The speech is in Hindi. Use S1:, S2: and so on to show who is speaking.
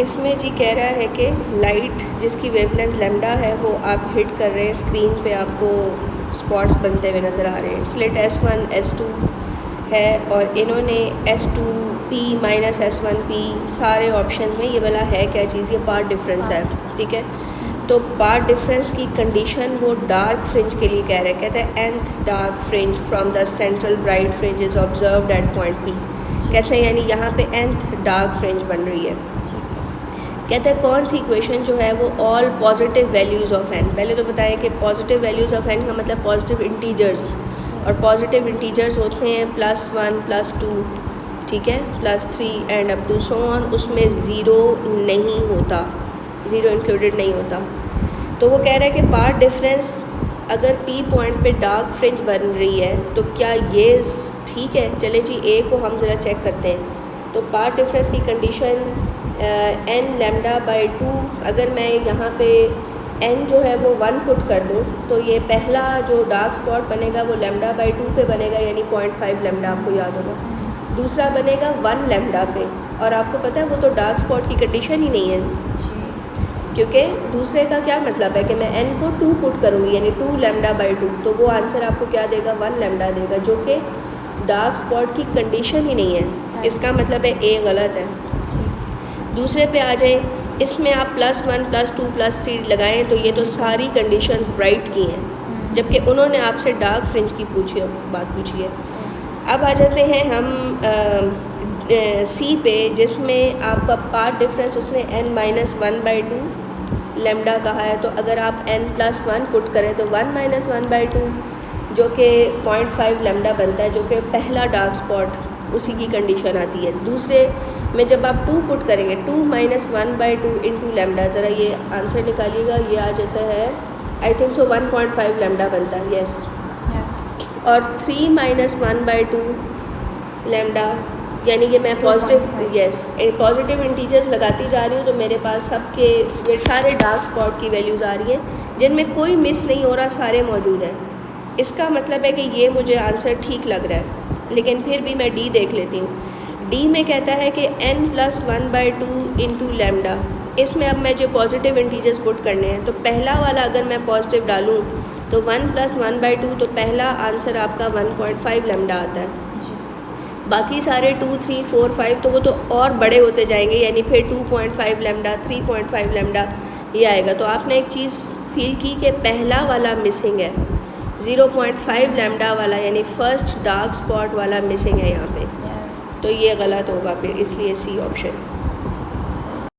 S1: इसमें जी कह रहा है कि लाइट जिसकी वेवलेंथ लैम्डा है वो आप हिट कर रहे हैं, स्क्रीन पे आपको स्पॉट्स बनते हुए नज़र आ रहे हैं। स्लिट S1 S2 है और इन्होंने S2P माइनस S1P सारे ऑप्शंस में ये वाला है क्या चीज़, ये पार्ट डिफरेंस है, ठीक है। तो पार्ट डिफरेंस की कंडीशन वो डार्क फ्रिंज के लिए कह रहे हैं, कहते हैं nth dark fringe from the central bright fringe is observed eight point P। कहते हैं यानी यहाँ पे nth डार्क फ्रिंज बन रही है। कहते हैं कौन सी इक्वेशन जो है वो all positive values of n, पहले तो बताएं कि पॉजिटिव वैल्यूज़ ऑफ n का मतलब पॉजिटिव इंटीजर्स, और पॉजिटिव इंटीजर्स होते हैं +1 +2, ठीक है, +3 and up to so on, उसमें ज़ीरो नहीं होता, ज़ीरो इंक्लूडेड नहीं होता। तो वो कह रहा है कि पार्ट डिफरेंस अगर P पॉइंट पे डार्क फ्रिंज बन रही है तो क्या ये ठीक है। चले जी A को हम ज़रा चेक करते हैं। तो पार्ट डिफरेंस की कंडीशन n λ/2, अगर मैं यहाँ पे n जो है वो 1 पुट कर दूँ तो ये पहला जो डार्क स्पॉट बनेगा वो λ/2 पे बनेगा, यानी 0.5 लैम्डा, आपको याद होगा। दूसरा बनेगा 1 लैम्डा पे, और आपको पता है वो तो डार्क स्पॉट की कंडीशन ही नहीं है, क्योंकि दूसरे का क्या मतलब है कि मैं n को 2 पुट करूँगी यानी 2 λ/2, तो वो आंसर आपको क्या देगा, 1 लैम्डा देगा, जो कि डार्क स्पॉट की कंडीशन ही नहीं है। इसका मतलब है A गलत है। दूसरे पे आ जाए, इसमें आप +1 +2 +3 लगाएं तो ये तो सारी कंडीशंस ब्राइट की हैं, जबकि उन्होंने आपसे डार्क फ्रिंज की बात पूछी है। अब आ जाते हैं हम C पे, जिसमें आपका पार्ट डिफरेंस उसने n-1/2 लैम्डा कहा है। तो अगर आप n+1 पुट करें तो 1-1/2 जो कि 0.5 लैम्डा बनता है, जो कि पहला डार्क स्पॉट उसी की कंडीशन आती है। दूसरे में जब आप 2 पुट करेंगे, 2 - 1/2 इंटू लैम्डा, ज़रा ये आंसर निकालिएगा, ये आ जाता है आई थिंक सो 1.5 लैम्डा बनता है, यस। और 3 - 1/2 लैम्डा, यानी कि मैं पॉजिटिव, यस, पॉजिटिव इंटीजर्स लगाती जा रही हूँ, तो मेरे पास सबके ये सारे डार्क स्पॉट की वैल्यूज़ आ रही हैं जिनमें कोई मिस नहीं हो रहा, सारे मौजूद हैं। इसका मतलब है कि ये मुझे आंसर ठीक लग रहा है, लेकिन फिर भी मैं डी देख लेती हूँ। डी में कहता है कि n+1/2 इंटू लैम्डा, इसमें अब मैं जो पॉजिटिव इंटीजर्स पुट करने हैं, तो पहला वाला अगर मैं पॉजिटिव डालूँ तो 1 + 1/2, तो पहला आंसर आपका 1.5 लैम्डा आता है। बाकी सारे 2, 3, 4, 5 तो वो तो और बड़े होते जाएंगे, यानी फिर 2.5 लैम्डा, 3.5 लैम्डा ये आएगा। तो आपने एक चीज़ फील की कि पहला वाला मिसिंग है, 0.5 लैम्डा वाला, यानी फर्स्ट डार्क स्पॉट वाला मिसिंग है यहाँ पे। तो ये गलत होगा फिर, इसलिए C ऑप्शन।